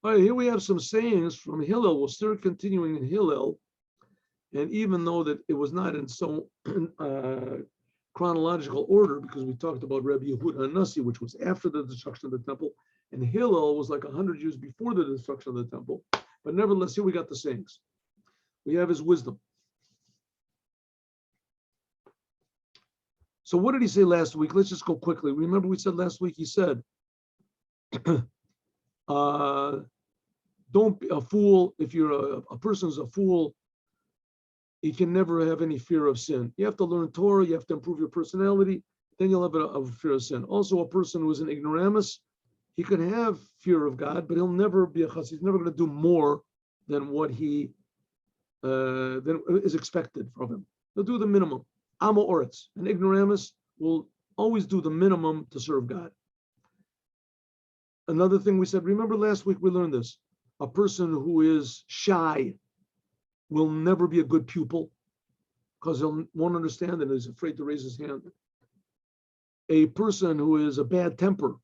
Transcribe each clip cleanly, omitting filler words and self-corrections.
All right, here we have some sayings from Hillel. We'll start continuing in Hillel. And even though that it was not in so chronological order, because we talked about Rabbi Yehuda Nasi, which was after the destruction of the temple, and Hillel was like 100 years before the destruction of the temple. But nevertheless, here we got the sayings. We have his wisdom. So what did he say last week? Let's just go quickly. Remember we said last week, he said, don't be a fool. If you're a person's a fool, you can never have any fear of sin. You have to learn Torah. You have to improve your personality. Then you'll have a fear of sin. Also, a person who is an ignoramus, he can have fear of God, but he'll never be a chassid. He's never going to do more than what he than is expected from him. He'll do the minimum. Amo oretz. An ignoramus will always do the minimum to serve God. Another thing we said, remember last week we learned this. A person who is shy will never be a good pupil because he won't understand and is afraid to raise his hand. A person who is a bad temper,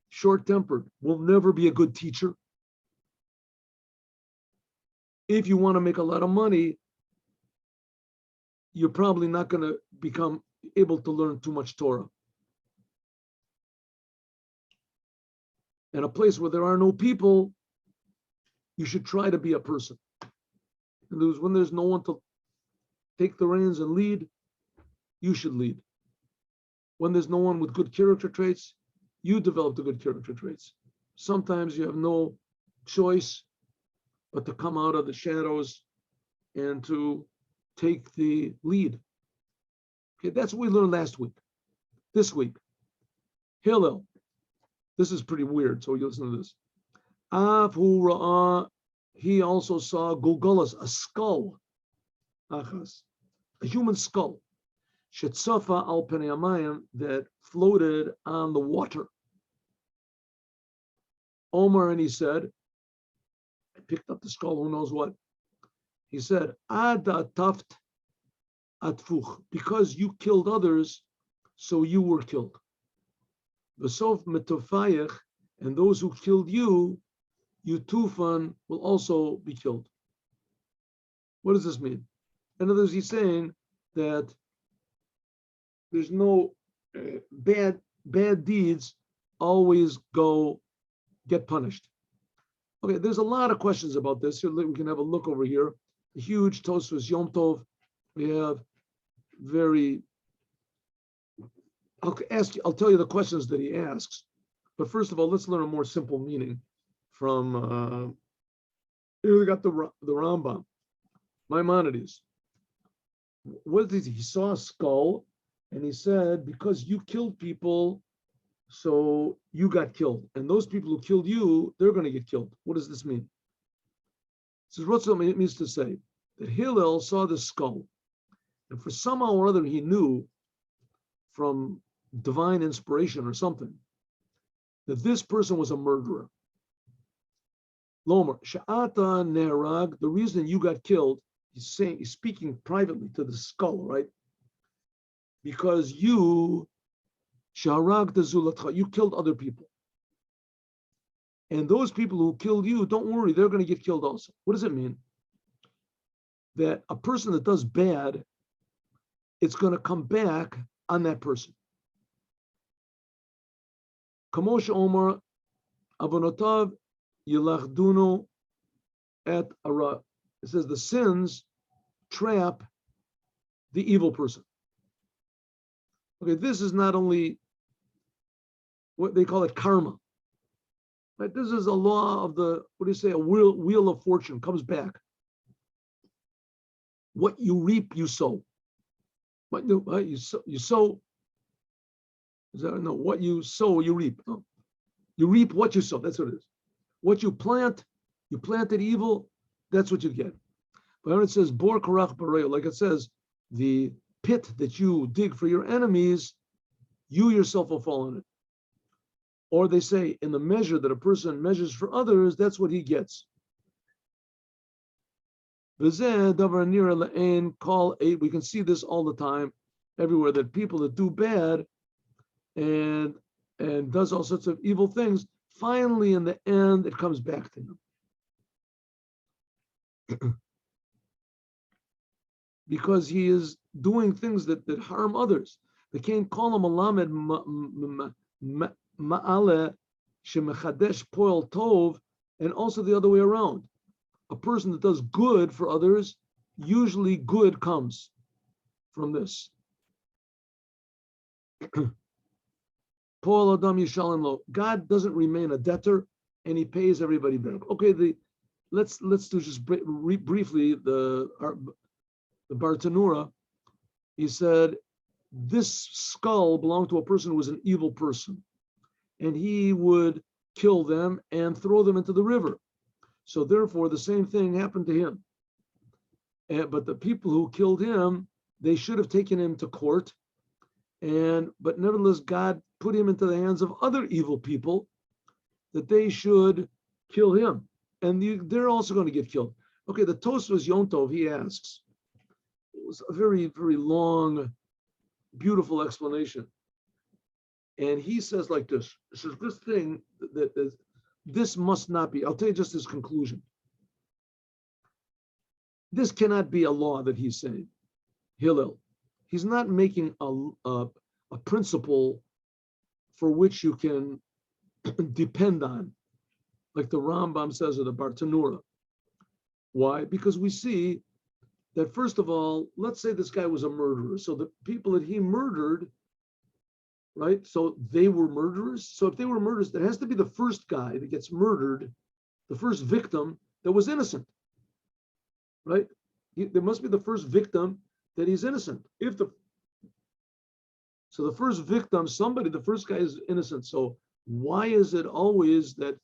short-tempered, will never be a good teacher. If you want to make a lot of money, you're probably not going to become able to learn too much Torah. In a place where there are no people, you should try to be a person. And when there's no one to take the reins and lead, you should lead. When there's no one with good character traits, you develop the good character traits. Sometimes you have no choice but to come out of the shadows and to take the lead. Okay, that's what we learned last week. This week, Hillel. This is pretty weird, so you listen to this. He also saw Gulgulas, a skull, a human skull, Shetzafa al Penei Hamayim, that floated on the water. Omar, and he said, I picked up the skull, who knows what. He said, Ada taft atfuch, because you killed others, so you were killed. V'sof metofayach, and those who killed you, Yutufan, will also be killed. What does this mean? In other words, he's saying that there's no bad deeds always get punished. Okay, there's a lot of questions about this. Here, we can have a look over here. A huge Tosfos Yom Tov. We have I'll tell you the questions that he asks. But first of all, let's learn a more simple meaning from here we got the Rambam, Maimonides. What did he saw a skull, and he said, because you killed people, so you got killed, and those people who killed you, they're going to get killed. What does this mean? This is what it means to say that Hillel saw the skull, and for somehow or other he knew from divine inspiration or something that this person was a murderer. Lomer, Sha'ata Nerag, the reason you got killed, he's speaking privately to the skull, right? Because you, Sharag the Zulatcha, you killed other people. And those people who killed you, don't worry, they're going to get killed also. What does it mean? That a person that does bad, it's going to come back on that person. Kamosha Omar, Avonotav, Yilachduno et Ara. It says the sins trap the evil person. Okay, this is not only what they call it karma. Right? This is a law of the, what do you say, a wheel of fortune comes back. What you reap, you sow. What you sow. What you sow, you reap. No. You reap what you sow. That's what it is. What you plant, you planted evil, that's what you get. But when it says bor karach bareo, like it says, the pit that you dig for your enemies, you yourself will fall in it. Or they say, in the measure that a person measures for others, that's what he gets. We can see this all the time, everywhere, that people that do bad and does all sorts of evil things, finally, in the end, it comes back to him. Because he is doing things that harm others. They can't call him a lamed ma'ale shemechadesh poel tov, and also the other way around. A person that does good for others, usually good comes from this. Poel adam yishalem lo. God doesn't remain a debtor, and He pays everybody back. Okay, let's do just briefly the Bartanura. He said this skull belonged to a person who was an evil person, and he would kill them and throw them into the river. So therefore, the same thing happened to him. But the people who killed him, they should have taken him to court, but nevertheless, God put him into the hands of other evil people that they should kill him, and they're also going to get killed. Okay, the Tosfos Yom Tov, he asks. It was a very, very long, beautiful explanation. And he says like this. He says, this thing, this must not be, I'll tell you just his conclusion. This cannot be a law that he's saying, Hillel. He's not making a principle for which you can depend on, like the Rambam says or the Bartanura. Why? Because we see that, first of all, let's say this guy was a murderer. So the people that he murdered, right? So they were murderers. So if they were murderers, there has to be the first guy that gets murdered, the first victim that was innocent, right? There must be the first victim that he's innocent. So the first victim, the first guy is innocent. So why is it always that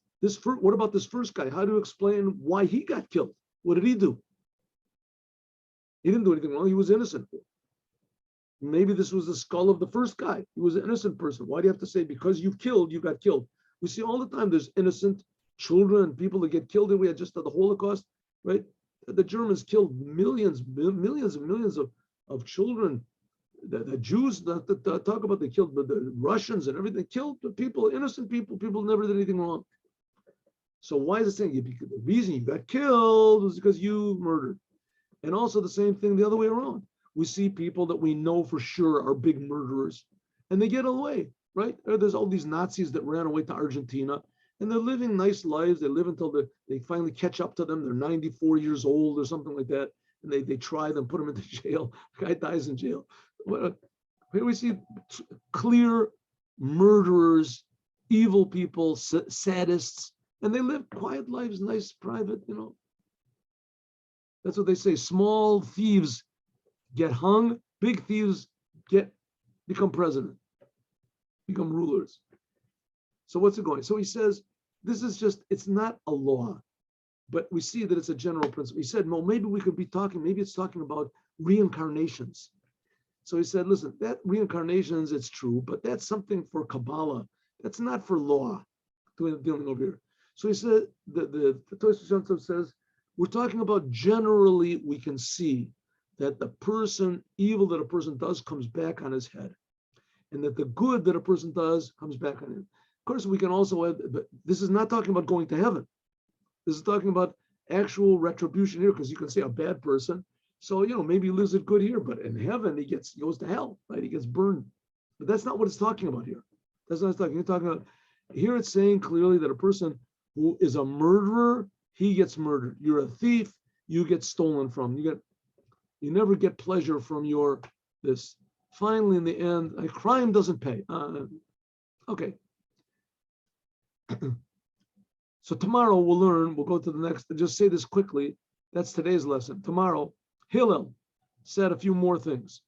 what about this first guy? How do you explain why he got killed? What did he do? He didn't do anything wrong. He was innocent. Maybe this was the skull of the first guy. He was an innocent person. Why do you have to say because you killed, you got killed? We see all the time there's innocent children, people that get killed. And we had just the Holocaust, right? The Germans killed millions and millions of children. The Jews talk about they killed the Russians and everything. They killed the people, innocent people. People never did anything wrong. So why is it saying the reason you got killed was because you murdered? And also the same thing the other way around. We see people that we know for sure are big murderers, and they get away, right? There's all these Nazis that ran away to Argentina, and they're living nice lives. They live until they finally catch up to them. They're 94 years old or something like that, and they try them, put them into jail. The guy dies in jail. Here we see clear murderers, evil people, sadists, and they live quiet lives, nice, private, That's what they say. Small thieves get hung, big thieves become president, become rulers. So what's it going? So he says, this is it's not a law, but we see that it's a general principle. He said, well, maybe it's talking about reincarnations. So he said, listen, that reincarnations, it's true, but that's something for Kabbalah. That's not for law, dealing over here. So he said, the Tosfos Yom Tov says, we're talking about generally we can see that the evil that a person does comes back on his head, and that the good that a person does comes back on him. Of course, we can also add, but this is not talking about going to heaven. This is talking about actual retribution here, because you can say a bad person, so maybe he lives it good here, but in heaven he goes to hell, right? He gets burned. But that's not what it's talking about here. That's not what it's talking. You're talking about here. It's saying clearly that a person who is a murderer, he gets murdered. You're a thief, you get stolen from. You never get pleasure from this. Finally, in the end, a crime doesn't pay. Okay. So tomorrow we'll go to the next, just say this quickly. That's today's lesson. Tomorrow, Hillel said a few more things.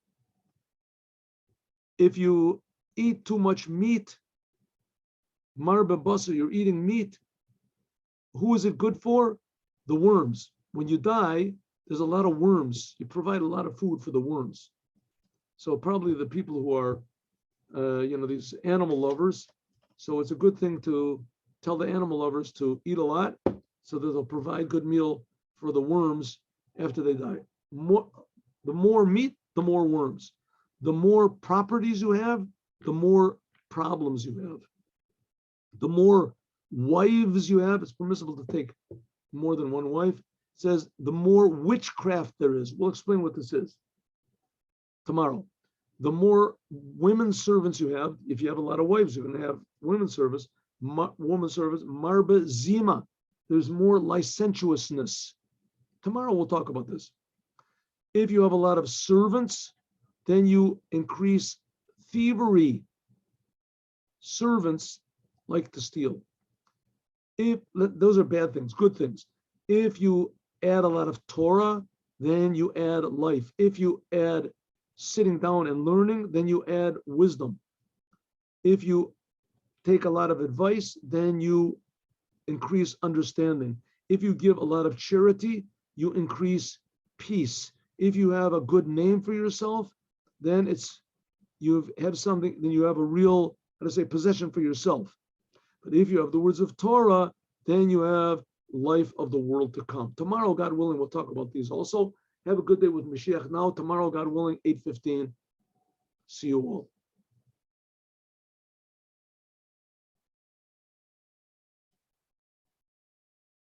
If you eat too much meat, marbe basar, you're eating meat, who is it good for? The worms. When you die, there's a lot of worms. You provide a lot of food for the worms. So probably the people who are, these animal lovers. So it's a good thing to tell the animal lovers to eat a lot so that they'll provide good meal for the worms after they die. The more meat, the more worms. The more properties you have, the more problems you have. The more wives you have, it's permissible to take more than one wife. It says the more witchcraft there is. We'll explain what this is tomorrow. The more women servants you have, if you have a lot of wives, you're going to have women service, woman service, marba zima. There's more licentiousness. Tomorrow we'll talk about this. If you have a lot of servants, then you increase thievery. Servants like to steal. Those are bad things, good things. If you add a lot of Torah, then you add life. If you add sitting down and learning, then you add wisdom. If you take a lot of advice, then you increase understanding. If you give a lot of charity, you increase peace. If you have a good name for yourself, then you have something, then you have a real, possession for yourself. But if you have the words of Torah, then you have life of the world to come. Tomorrow, God willing, we'll talk about these also. Have a good day with Mashiach now. Tomorrow, God willing, 8:15. See you all.